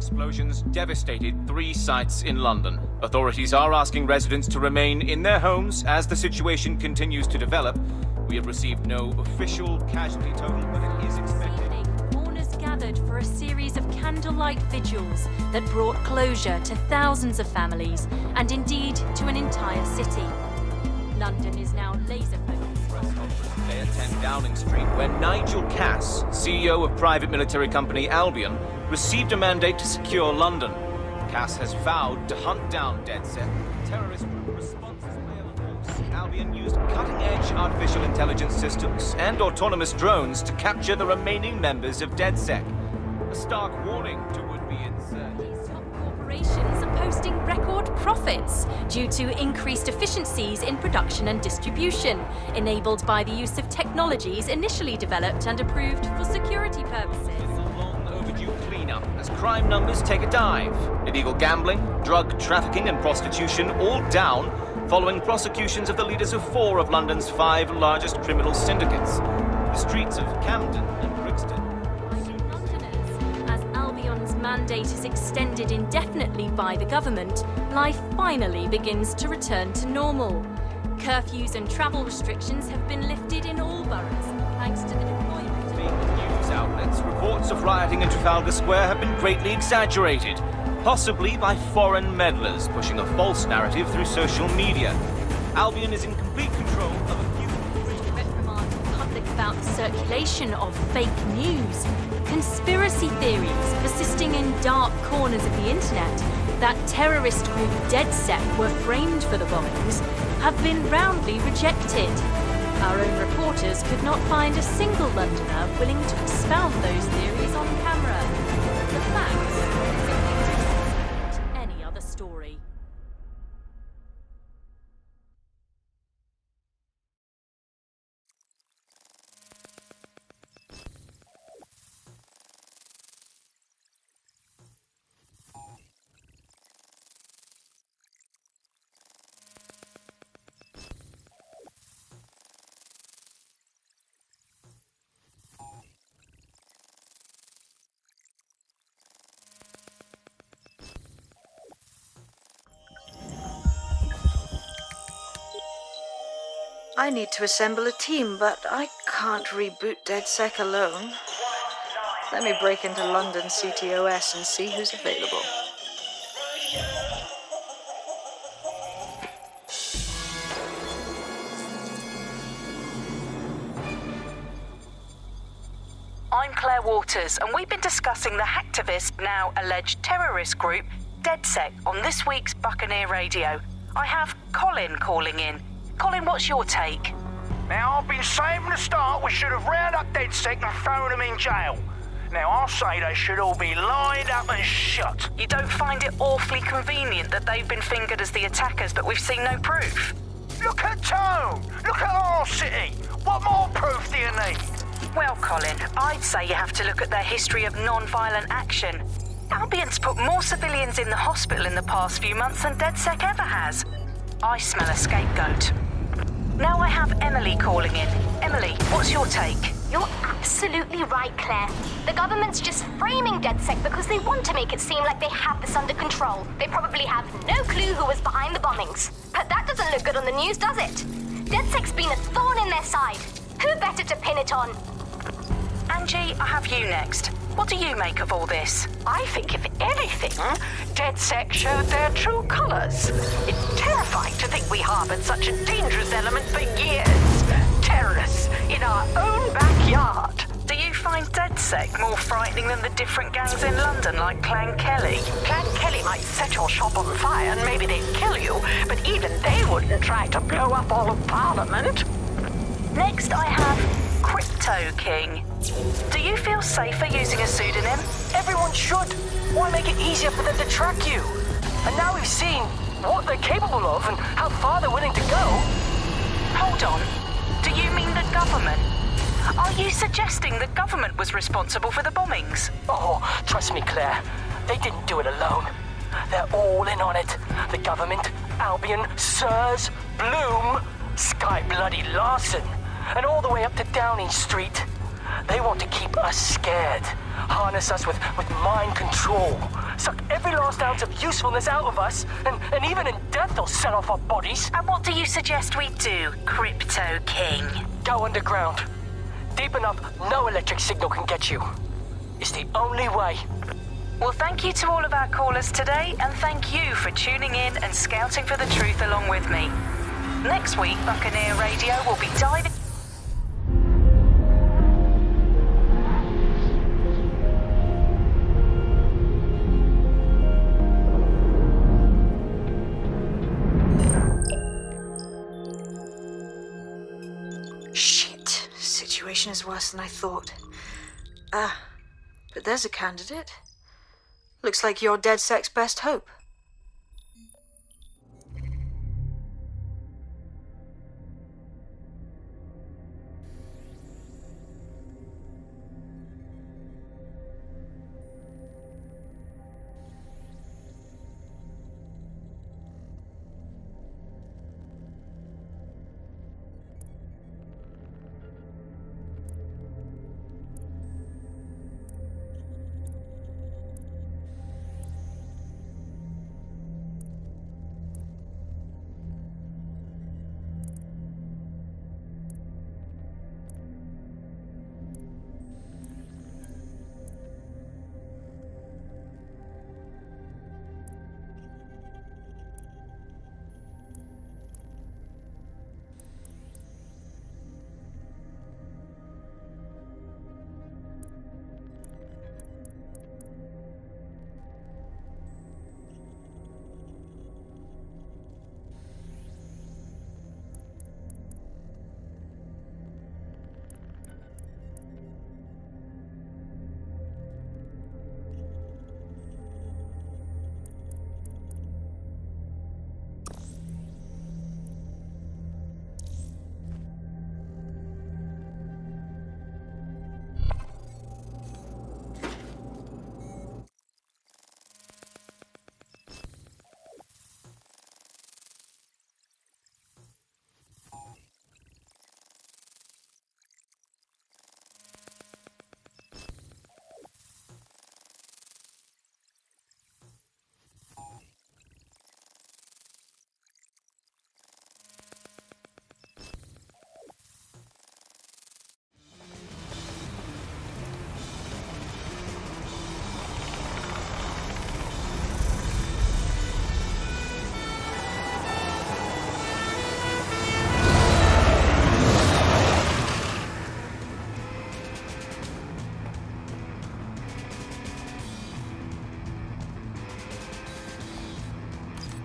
explosions devastated 3 sites in London. Authorities are asking residents to remain in their homes as the situation continues to develop. We have received no official casualty total, but it is expected. Mourners gathered for a series of candlelight vigils that brought closure to thousands of families and indeed to an entire city. London is now laser-focused. Press conference today at 10 Downing Street, where Nigel Cass, CEO of private military company Albion, received a mandate to secure London. Cass has vowed to hunt down DedSec. Terrorist responses play on course. Albion used cutting-edge artificial intelligence systems and autonomous drones to capture the remaining members of DedSec. A stark warning to would-be insurgents. Top corporations are posting record profits due to increased efficiencies in production and distribution, enabled by the use of technologies initially developed and approved for security purposes. Cleanup as crime numbers take a dive. Illegal gambling, drug trafficking and prostitution all down following prosecutions of the leaders of 4 of London's 5 largest criminal syndicates. The streets of Camden and Brixton. Londoners, as Albion's mandate is extended indefinitely by the government, life finally begins to return to normal. Curfews and travel restrictions have been lifted in all boroughs, thanks to the deployment of News outlets, reports of rioting in Trafalgar Square have been greatly exaggerated, possibly by foreign meddlers pushing a false narrative through social media. Albion is in complete control of a few... reprimand the public about the circulation of fake news, conspiracy theories persisting in dark corners of the internet that terrorist group DedSec were framed for the bombings have been roundly rejected. Our own reporters could not find a single Londoner willing to expound those theories on camera. The facts simply suit any other story. I need to assemble a team, but I can't reboot DedSec alone. Let me break into London CTOS and see who's available. I'm Claire Waters, and we've been discussing the hacktivist, now alleged terrorist group, DedSec, on this week's Buccaneer Radio. I have Colin calling in. Colin, what's your take? Now, I've been saying from the start we should have rounded up DedSec and thrown them in jail. Now, I'll say they should all be lined up and shot. You don't find it awfully convenient that they've been fingered as the attackers, but we've seen no proof? Look at Tone! Look at our city! What more proof do you need? Well, Colin, I'd say you have to look at their history of non-violent action. Albion's put more civilians in the hospital in the past few months than DedSec ever has. I smell a scapegoat. Now I have Emily calling in. Emily, what's your take? You're absolutely right, Claire. The government's just framing DedSec because they want to make it seem like they have this under control. They probably have no clue who was behind the bombings. But that doesn't look good on the news, does it? DedSec's been a thorn in their side. Who better to pin it on? Angie, I have you next. What do you make of all this? I think, if anything, DedSec showed their true colors. It's terrifying to think we harbored such a dangerous element for years. Terrorists in our own backyard. Do you find DedSec more frightening than the different gangs in London, like Clan Kelly? Clan Kelly might set your shop on fire and maybe they'd kill you, but even they wouldn't try to blow up all of Parliament. Next, I have Crypto King. Do you feel safer using a pseudonym? Everyone should. Why make it easier for them to track you? And now we've seen what they're capable of and how far they're willing to go. Hold on. Do you mean the government? Are you suggesting the government was responsible for the bombings? Oh, trust me, Claire. They didn't do it alone. They're all in on it. The government, Albion, Sirs, Bloom, Sky Bloody Larson, and all the way up to Downing Street. They want to keep us scared, harness us with mind control, suck every last ounce of usefulness out of us, and even in death they'll set off our bodies. And what do you suggest we do, Crypto King? Go underground. Deep enough, no electric signal can get you. It's the only way. Well, thank you to all of our callers today, and thank you for tuning in and scouting for the truth along with me. Next week, Buccaneer Radio will be diving... Shit. Situation is worse than I thought. But there's a candidate. Looks like you're DedSec's best hope.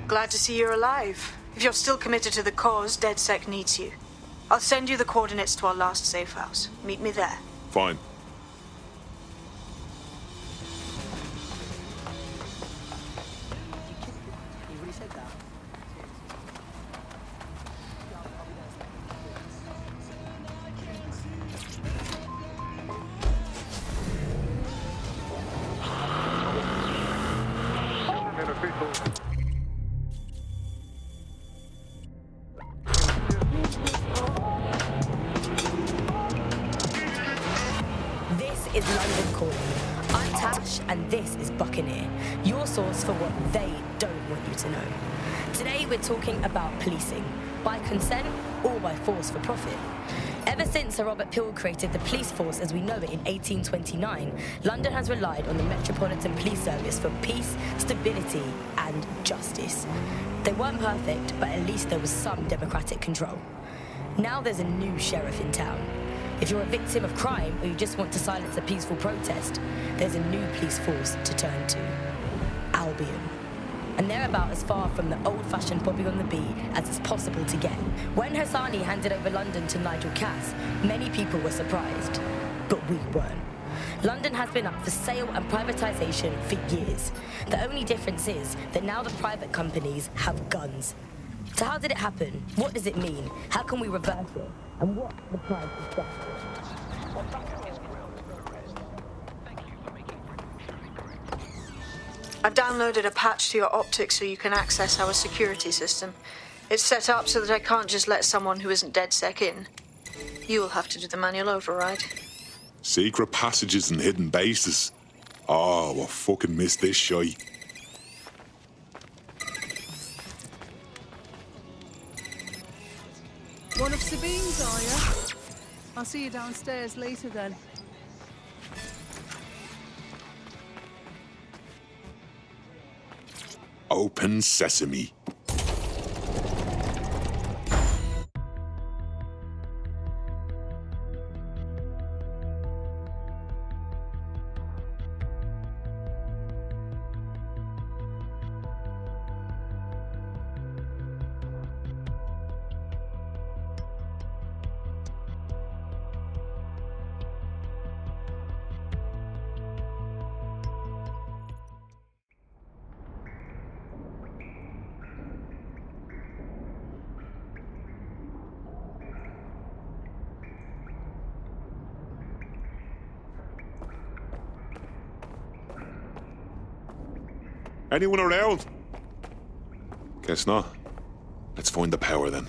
Glad to see you're alive. If you're still committed to the cause, DedSec needs you. I'll send you the coordinates to our last safe house. Meet me there. Fine. is London Calling. I'm Tash, and this is Buccaneer, your source for what they don't want you to know. Today we're talking about policing, by consent or by force for profit. Ever since Sir Robert Peel created the police force as we know it in 1829, London has relied on the Metropolitan Police Service for peace, stability and justice. They weren't perfect, but at least there was some democratic control. Now there's a new sheriff in town. If you're a victim of crime or you just want to silence a peaceful protest, there's a new police force to turn to. Albion. And they're about as far from the old-fashioned Bobby on the beat as it's possible to get. When Hassani handed over London to Nigel Cass, many people were surprised, but we weren't. London has been up for sale and privatisation for years. The only difference is that now the private companies have guns. So how did it happen? What does it mean? How can we reverse it? And what's the price of justice? I've downloaded a patch to your optics so you can access our security system. It's set up so that I can't just let someone who isn't DedSec in. You'll have to do the manual override. Secret passages and hidden bases. Oh, I fucking missed this shite. One of Sabine's, are you? I'll see you downstairs later then. Open sesame. Anyone around? Guess not. Let's find the power then.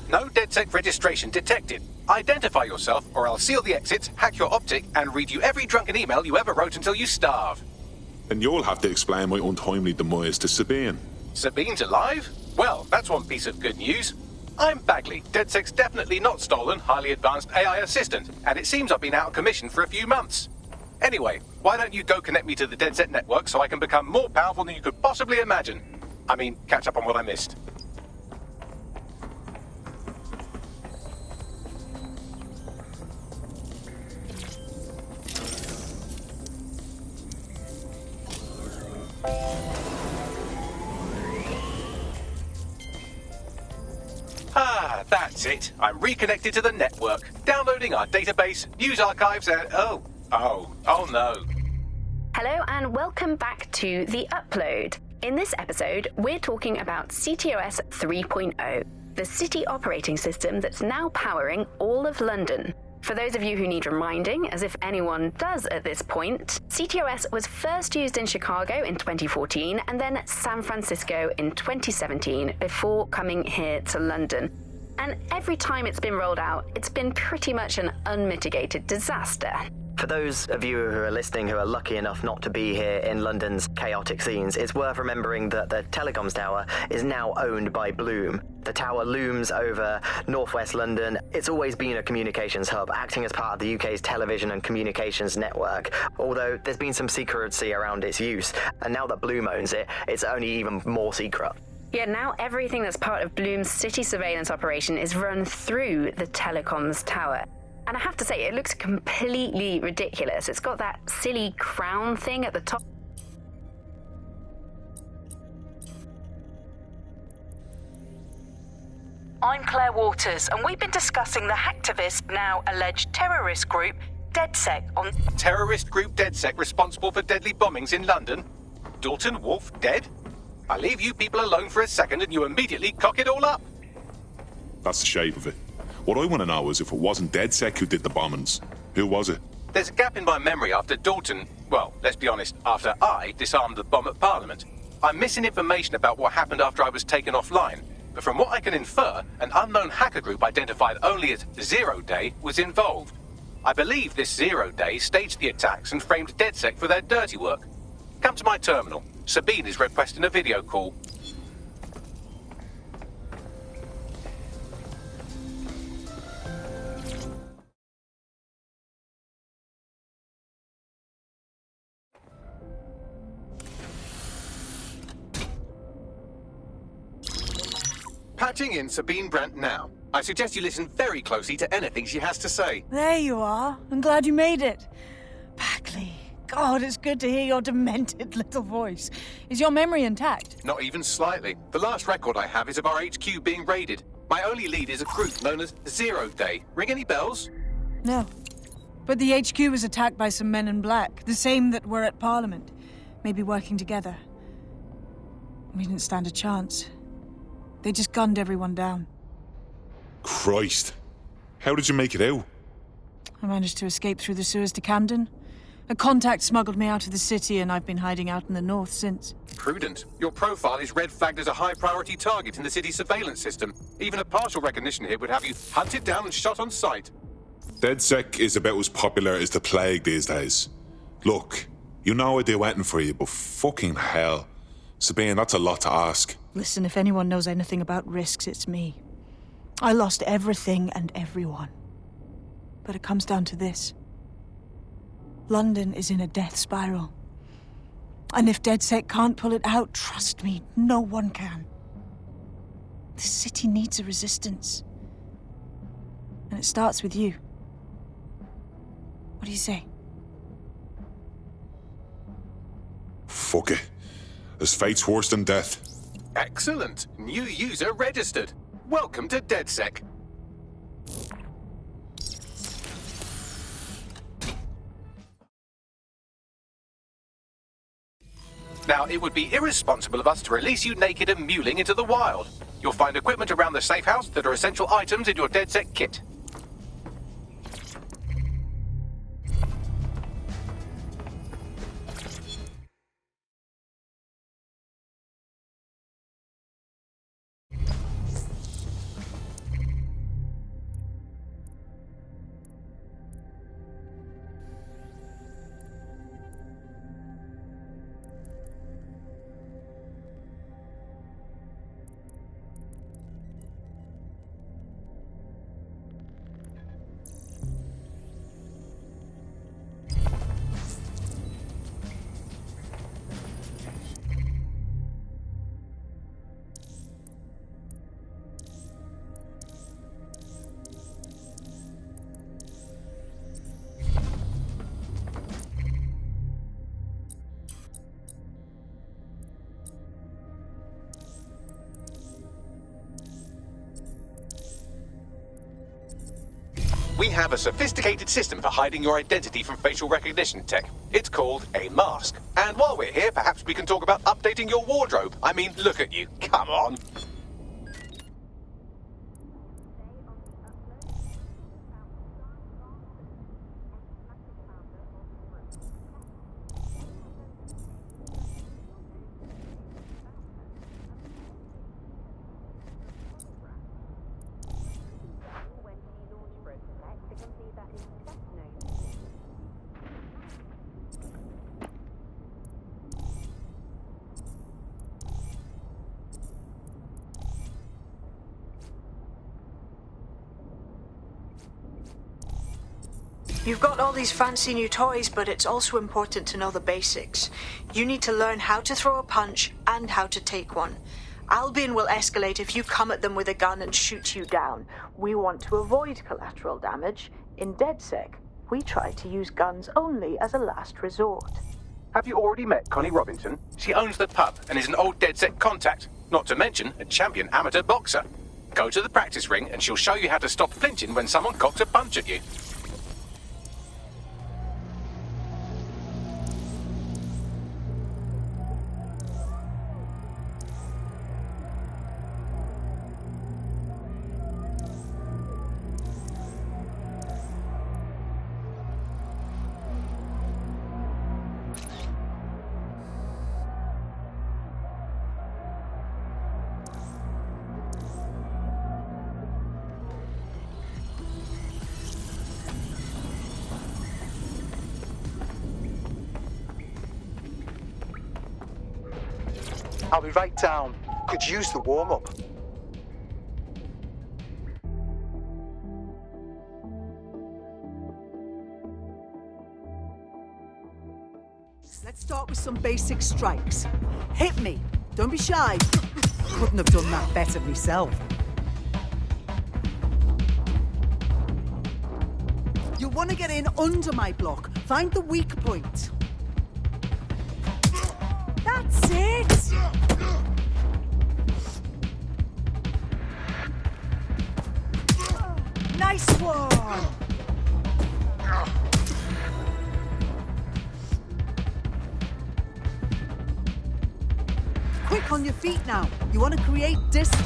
No DedSec registration detected. Identify yourself, or I'll seal the exits, hack your optic, and read you every drunken email you ever wrote until you starve. And you'll have to explain my untimely demise to Sabine. Sabine's alive? Well, that's one piece of good news. I'm Bagley, DedSec's definitely not stolen, highly advanced AI assistant, and it seems I've been out of commission for a few months. Anyway, why don't you go connect me to the DedSec network so I can become more powerful than you could possibly imagine? I mean, catch up on what I missed. Ah, that's it. I'm reconnected to the network, downloading our database, news archives, and oh no. Hello and welcome back to The Upload. In this episode, we're talking about CTOS 3.0, the city operating system that's now powering all of London. For those of you who need reminding, as if anyone does at this point, CTOS was first used in Chicago in 2014 and then San Francisco in 2017 before coming here to London. And every time it's been rolled out, it's been pretty much an unmitigated disaster. For those of you who are listening who are lucky enough not to be here in London's chaotic scenes, it's worth remembering that the telecoms tower is now owned by Bloom. The tower looms over northwest London. It's always been a communications hub, acting as part of the UK's television and communications network, although there's been some secrecy around its use, and now that Bloom owns it, it's only even more secret. Yeah, now everything that's part of Bloom's city surveillance operation is run through the telecoms tower. And I have to say, it looks completely ridiculous. It's got that silly crown thing at the top. I'm Claire Waters, and we've been discussing the hacktivist, now alleged terrorist group, DedSec on... Terrorist group DedSec responsible for deadly bombings in London? Dalton Wolf dead? I leave you people alone for a second and you immediately cock it all up. That's the shape of it. What I want to know is if it wasn't DedSec who did the bombings, who was it? There's a gap in my memory after Dalton, well, let's be honest, after I disarmed the bomb at Parliament. I'm missing information about what happened after I was taken offline, but from what I can infer, an unknown hacker group identified only as Zero Day was involved. I believe this 0 Day staged the attacks and framed DedSec for their dirty work. Come to my terminal. Sabine is requesting a video call. Patching in Sabine Brandt now. I suggest you listen very closely to anything she has to say. There you are. I'm glad you made it. Bagley, God, it's good to hear your demented little voice. Is your memory intact? Not even slightly. The last record I have is of our HQ being raided. My only lead is a group known as 0 Day. Ring any bells? No. But the HQ was attacked by some men in black, the same that were at Parliament. Maybe working together. We didn't stand a chance. They just gunned everyone down. Christ. How did you make it out? I managed to escape through the sewers to Camden. A contact smuggled me out of the city, and I've been hiding out in the north since. Prudent. Your profile is red flagged as a high-priority target in the city's surveillance system. Even a partial recognition hit would have you hunted down and shot on sight. DedSec is about as popular as the plague these days. Look, you know I do anything for you, but fucking hell. Sabine, that's a lot to ask. Listen, if anyone knows anything about risks, it's me. I lost everything and everyone. But it comes down to this. London is in a death spiral. And if DedSec can't pull it out, trust me, no one can. The city needs a resistance. And it starts with you. What do you say? Fuck it. As fate's worse than death. Excellent. New user registered. Welcome to DedSec. Now, it would be irresponsible of us to release you naked and mewling into the wild. You'll find equipment around the safe house that are essential items in your DedSec kit. We have a sophisticated system for hiding your identity from facial recognition tech. It's called a mask. And while we're here, perhaps we can talk about updating your wardrobe. I mean, look at you. Come on. You've got all these fancy new toys, but it's also important to know the basics. You need to learn how to throw a punch and how to take one. Albion will escalate if you come at them with a gun and shoot you down. We want to avoid collateral damage. In DedSec, we try to use guns only as a last resort. Have you already met Connie Robinson? She owns the pub and is an old DedSec contact, not to mention a champion amateur boxer. Go to the practice ring and she'll show you how to stop flinching when someone cocks a punch at you. I'll be right down. Could use the warm-up. Let's start with some basic strikes. Hit me. Don't be shy. Couldn't have done that better myself. You'll want to get in under my block. Find the weak point. That's it! Nice one! Quick on your feet now. You want to create distance.